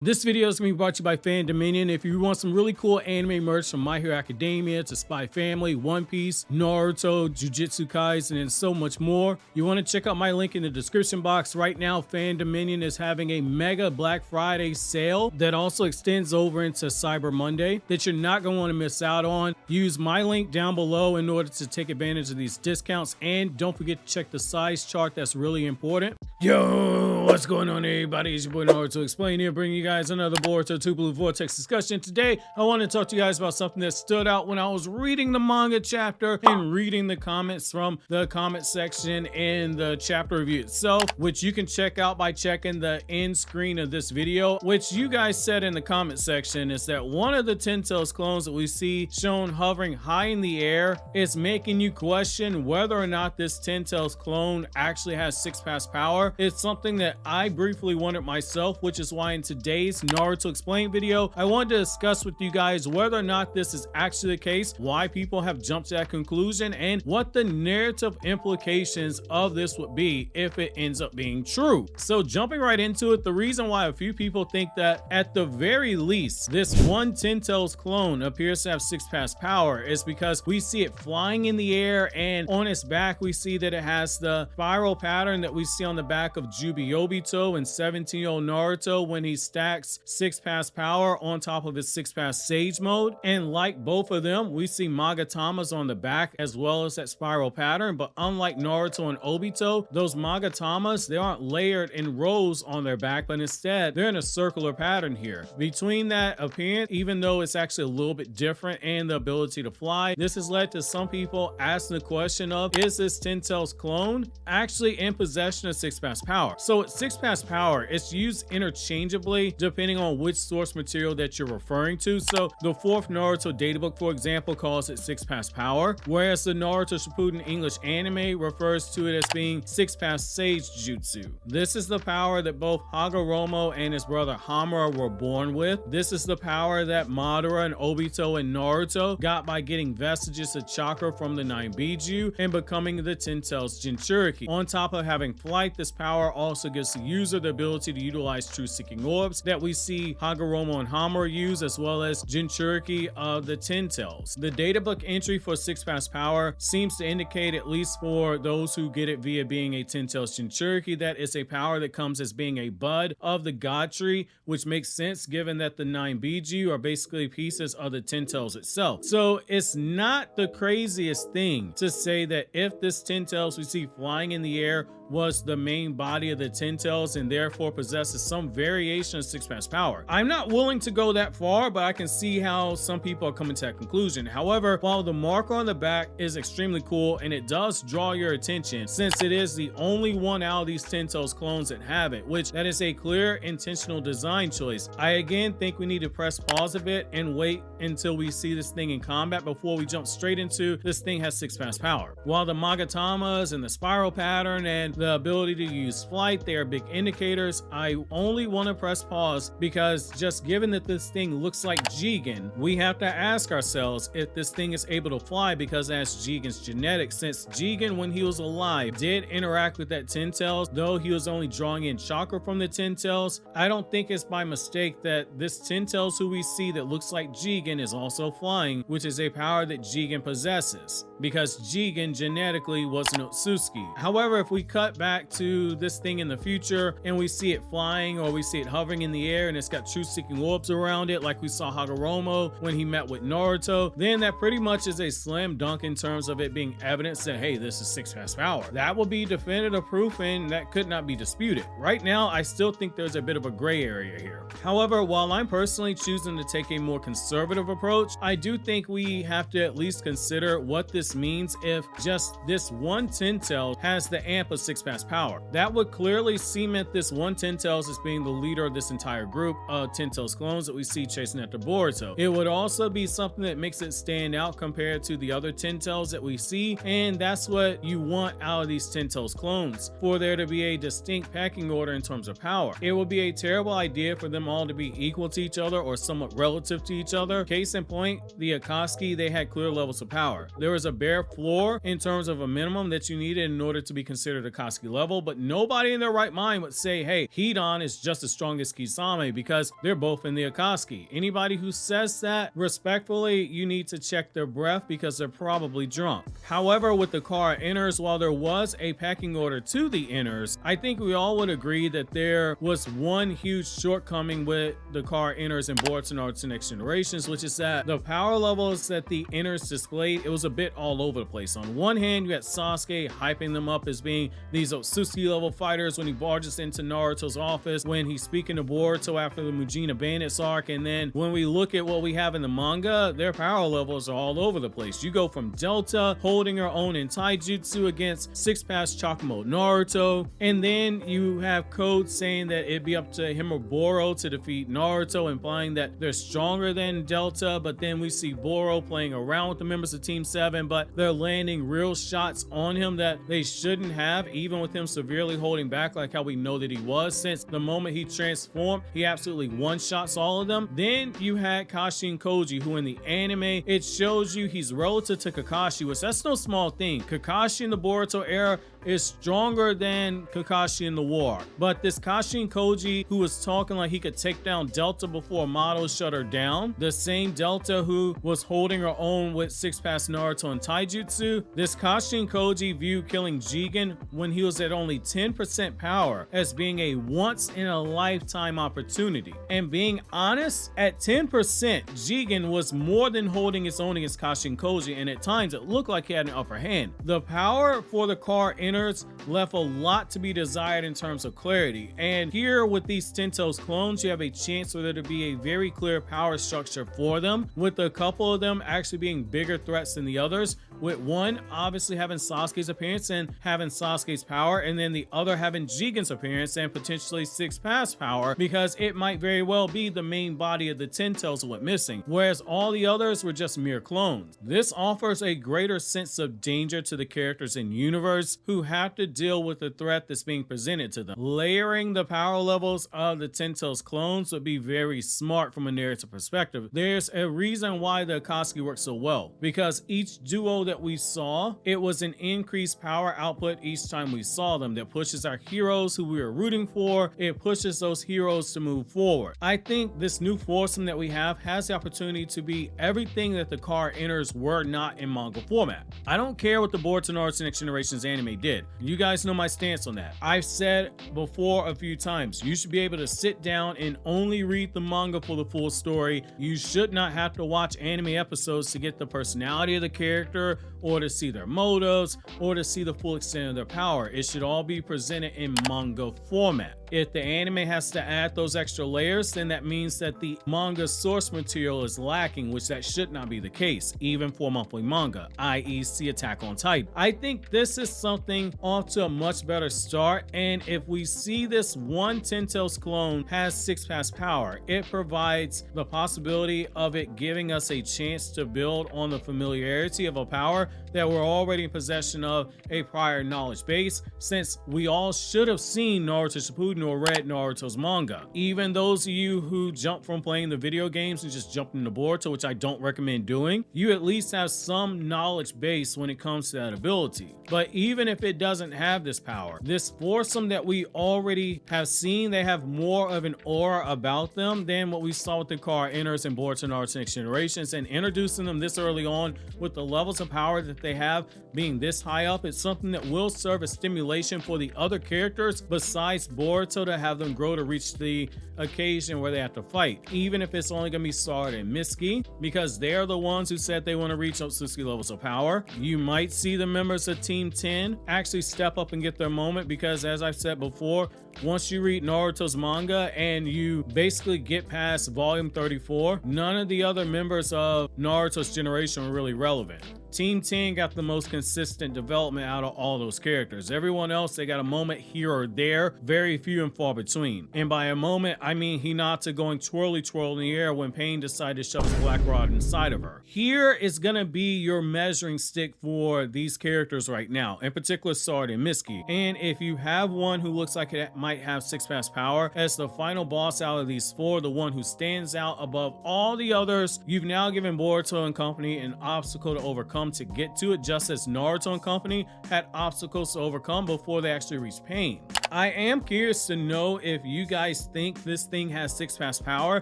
This video is going to be brought to you by Fan Dominion. If you want some really cool anime merch from My Hero Academia to Spy Family, One Piece, Naruto, Jujutsu Kaisen, and so much more, you want to check out my link in the description box. Right now, Fan Dominion is having a mega Black Friday sale that also extends over into Cyber Monday that you're not going to want to miss out on. Use my link down below in order to take advantage of these discounts, and don't forget to check the size chart. That's really important. Yo, what's going on, everybody? It's your boy Naruto Explain here, bringing you guys another Boruto 2 Blue Vortex discussion. Today, I want to talk to you guys about something that stood out when I was reading the manga chapter and reading the comments from the comment section in the chapter review itself, which you can check out by checking the end screen of this video, which you guys said in the comment section is that one of the Ten Tails clones that we see shown hovering high in the air is making you question whether or not this Ten Tails clone actually has 6-pass power. It's something that I briefly wondered myself, which is why in today's Naruto Explain video, I wanted to discuss with you guys whether or not this is actually the case, why people have jumped to that conclusion, and what the narrative implications of this would be if it ends up being true. So jumping right into it, the reason why a few people think that at the very least this one Ten Tails clone appears to have 6-pass power is because we see it flying in the air, and on its back we see that it has the spiral pattern that we see on the back of Obito and 17-year-old Naruto when he stacks 6-pass power on top of his 6-pass Sage mode. And like both of them, we see Magatamas on the back as well as that spiral pattern, but unlike Naruto and Obito, those Magatamas, they aren't layered in rows on their back, but instead they're in a circular pattern here. Between that appearance, even though it's actually a little bit different, and the ability to fly, this has led to some people asking the question of, is this Ten Tails clone actually in possession of 6-pass power? So at 6-pass power, it's used interchangeably depending on which source material that you're referring to. So the 4th Naruto databook, for example, calls it 6-pass power, whereas the Naruto Shippuden English anime refers to it as being 6-pass Sage Jutsu. This is the power that both Hagoromo and his brother Hamura were born with. This is the power that Madara and Obito and Naruto got by getting vestiges of chakra from the 9 Biju and becoming the Ten Tails Jinchuriki. On top of having flight, this power also gives the user the ability to utilize true seeking orbs that we see Hagoromo and Hamura use, as well as Jinchuriki of the Ten Tails. The databook entry for 6-pass power seems to indicate, at least for those who get it via being a Ten Tails Jinchuriki, that it's a power that comes as being a bud of the God tree, which makes sense given that the 9 Biju are basically pieces of the Ten Tails itself. So it's not the craziest thing to say that if this Ten Tails we see flying in the air was the main body of the Ten Tails and therefore possesses some variation of 6-pass power. I'm not willing to go that far, but I can see how some people are coming to that conclusion. However, while the marker on the back is extremely cool and it does draw your attention, since it is the only one out of these Ten Tails clones that have it, which that is a clear intentional design choice, I again think we need to press pause a bit and wait until we see this thing in combat before we jump straight into this thing has 6-pass power. While the Magatamas and the spiral pattern and the ability to use flight, they are big indicators, I only want to press pause because just given that this thing looks like Jigen, we have to ask ourselves if this thing is able to fly, because that's Jigen's genetics, since Jigen, when he was alive, did interact with that Ten Tails, though he was only drawing in chakra from the Ten Tails. I don't think it's by mistake that this Ten Tails who we see that looks like Jigen is also flying, which is a power that Jigen possesses, because Jigen genetically was an Otsutsuki. However, if we cut back to this thing in the future and we see it flying, or we see it hovering in the air and it's got true seeking orbs around it like we saw Hagoromo when he met with Naruto, then that pretty much is a slam dunk in terms of it being evidence that, hey, this is 6-pass power. That will be definitive proof, and that could not be disputed. Right now, I still think there's a bit of a gray area here. However, while I'm personally choosing to take a more conservative approach, I do think we have to at least consider what this means if just this one Ten Tails has the amp of 6-pass power. That would clearly cement this one Ten Tails as being the leader of this entire group of Ten Tails clones that we see chasing after Boruto. It would also be something that makes it stand out compared to the other Ten Tails that we see, and that's what you want out of these Ten Tails clones, for there to be a distinct pecking order in terms of power. It would be a terrible idea for them all to be equal to each other or somewhat relative to each other. Case in point, the Akatsuki, they had clear levels of power. There was a bare floor in terms of a minimum that you needed in order to be considered Akatsuki Akatsuki level, but nobody in their right mind would say, hey, Hidan is just as strong as Kisame because they're both in the Akatsuki. Anybody who says that, respectfully, you need to check their breath because they're probably drunk. However, with the car inners, while there was a pecking order to the inners, I think we all would agree that there was one huge shortcoming with the car inners in Boruto Naruto Next Generations, which is that the power levels that the inners displayed, it was a bit all over the place. On one hand, you had Sasuke hyping them up as being these Otsutsuki level fighters when he barges into Naruto's office, when he's speaking to Boruto after the Mujina Bandits arc, and then when we look at what we have in the manga, their power levels are all over the place. You go from Delta holding her own in taijutsu against 6-pass Chakamo Naruto, and then you have Code saying that it'd be up to him or Boro to defeat Naruto, implying that they're stronger than Delta, but then we see Boro playing around with the members of Team 7, but they're landing real shots on him that they shouldn't have, even with him severely holding back like how we know that he was, since the moment he transformed, he absolutely one-shots all of them. Then you had Kashin Koji, who in the anime, it shows you he's relative to Kakashi, which that's no small thing. Kakashi in the Boruto era is stronger than Kakashi in the war. But this Kashin Koji, who was talking like he could take down Delta before Amato shut her down, the same Delta who was holding her own with 6-pass Naruto and Taijutsu, this Kashin Koji viewed killing Jigen when he was at only 10% power as being a once-in-a-lifetime opportunity. And being honest, at 10%, Jigen was more than holding his own against Kashin Koji, and at times it looked like he had an upper hand. The power for the car inners left a lot to be desired in terms of clarity, and here with these Tento's clones, you have a chance for there to be a very clear power structure for them, with a couple of them actually being bigger threats than the others, with one obviously having Sasuke's appearance and having Sasuke's power, and then the other having Jigen's appearance and potentially 6-pass power, because it might very well be the main body of the Tentos went missing, whereas all the others were just mere clones. This offers a greater sense of danger to the characters in universe who have to deal with the threat that's being presented to them. Layering the power levels of the Tento's clones would be very smart from a narrative perspective. There's a reason why the Akatsuki works so well, because each duo that we saw, it was an increased power output each time we saw them that pushes our heroes who we were rooting for, it pushes those heroes to move forward. I think this new foursome that we have has the opportunity to be everything that the car inners were not in manga format. I don't care what the Boruto Naruto Next Generations anime did. You guys know my stance on that. I've said before a few times, you should be able to sit down and only read the manga for the full story. You should not have to watch anime episodes to get the personality of the character, or to see their motives, or to see the full extent of their power. It should all be presented in manga format. If the anime has to add those extra layers, then that means that the manga source material is lacking, which that should not be the case, even for monthly manga, i.e. see Attack on Titan. I think this is something off to a much better start, and if we see this one Tento's clone has 6-pass power, it provides the possibility of it giving us a chance to build on the familiarity of a power that we're already in possession of a prior knowledge base, since we all should have seen Naruto Shippuden or read Naruto's manga. Even those of you who jump from playing the video games and just jump into Boruto, which I don't recommend doing, you at least have some knowledge base when it comes to that ability. But even if it doesn't have this power, this foursome that we already have seen, they have more of an aura about them than what we saw with the car inners and Boruto Naruto Next Generations, and introducing them this early on with the levels of power that they have being this high up, it's something that will serve as stimulation for the other characters besides Boruto to have them grow to reach the occasion where they have to fight, even if it's only going to be Sarada and Mitsuki, because they're the ones who said they want to reach Otsutsuki levels of power. You might see the members of Team 10 actually step up and get their moment, because as I've said before, once you read Naruto's manga and you basically get past volume 34, none of the other members of Naruto's generation are really relevant. Team 10 got the most consistent development out of all those characters. Everyone else, they got a moment here or there, very few and far between. And by a moment, I mean Hinata going twirly twirl in the air when Pain decided to shove his black rod inside of her. Here is gonna be your measuring stick for these characters right now, in particular Sarada and Mitsuki. And if you have one who looks like it might might have 6 pass power. As the final boss out of these 4, the one who stands out above all the others, you've now given Boruto and company an obstacle to overcome to get to it, just as Naruto and company had obstacles to overcome before they actually reached pain. I am curious to know if you guys think this thing has 6 pass power,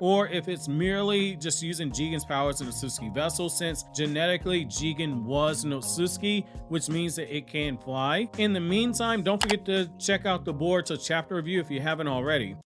or if it's merely just using Jigen's powers in a Otsutsuki vessel, since genetically Jigen was an Otsutsuki, which means that it can fly. In the meantime, don't forget to check out the Boruto chapter review if you haven't already.